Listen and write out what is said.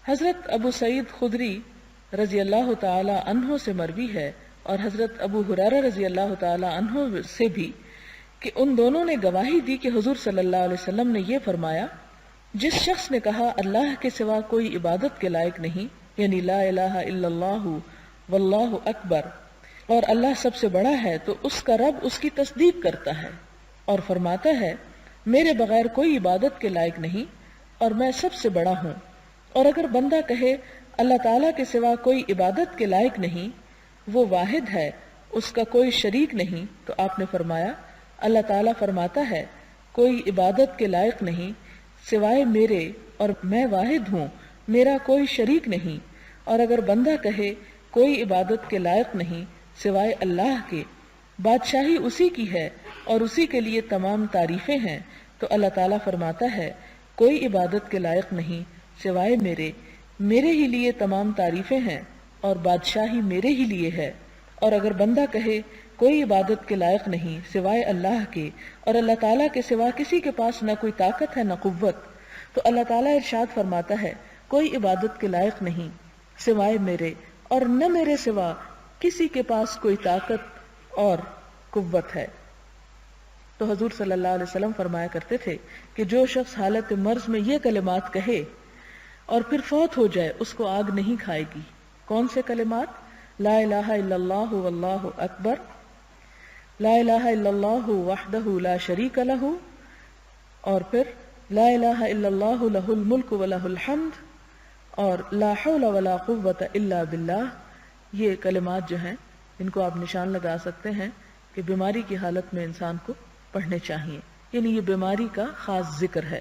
حضرت ابو سعید خدری رضی اللہ تعالی عنہ سے مروی ہے اور حضرت ابو ہریرہ رضی اللہ تعالی عنہ سے بھی کہ ان دونوں نے گواہی دی کہ حضور صلی اللہ علیہ وسلم نے یہ فرمایا، جس شخص نے کہا اللہ کے سوا کوئی عبادت کے لائق نہیں، یعنی لا الہ الا اللہ واللہ اکبر، اور اللہ سب سے بڑا ہے، تو اس کا رب اس کی تصدیق کرتا ہے اور فرماتا ہے میرے بغیر کوئی عبادت کے لائق نہیں اور میں سب سے بڑا ہوں۔ اور اگر بندہ کہے اللہ تعالیٰ کے سوا کوئی عبادت کے لائق نہیں، وہ واحد ہے، اس کا کوئی شریک نہیں، تو آپ نے فرمایا اللہ تعالیٰ فرماتا ہے کوئی عبادت کے لائق نہیں سوائے میرے اور میں واحد ہوں، میرا کوئی شریک نہیں۔ اور اگر بندہ کہے کوئی عبادت کے لائق نہیں سوائے اللہ کے، بادشاہی اسی کی ہے اور اسی کے لیے تمام تعریفیں ہیں، تو اللہ تعالیٰ فرماتا ہے کوئی عبادت کے لائق نہیں سوائے میرے ہی لیے تمام تعریفیں ہیں اور بادشاہی میرے ہی لیے ہے۔ اور اگر بندہ کہے کوئی عبادت کے لائق نہیں سوائے اللہ کے، اور اللہ تعالیٰ کے سوا کسی کے پاس نہ کوئی طاقت ہے نہ قوت، تو اللہ تعالیٰ ارشاد فرماتا ہے کوئی عبادت کے لائق نہیں سوائے میرے، اور نہ میرے سوا کسی کے پاس کوئی طاقت اور قوت ہے۔ تو حضور صلی اللہ علیہ وسلم فرمایا کرتے تھے کہ جو شخص حالت مرض میں یہ کلمات کہے اور پھر فوت ہو جائے اس کو آگ نہیں کھائے گی۔ کون سے کلمات؟ لا الہ الا اللہ واللہ اکبر، لا الہ الا اللہ وحدہ لا شریک لہ، اور پھر لا الہ الا اللہ لہ الملک ولہ الحمد، اور لا حول ولا قوة الا باللہ۔ یہ کلمات جو ہیں ان کو آپ نشان لگا سکتے ہیں کہ بیماری کی حالت میں انسان کو پڑھنے چاہیے، یعنی یہ بیماری کا خاص ذکر ہے۔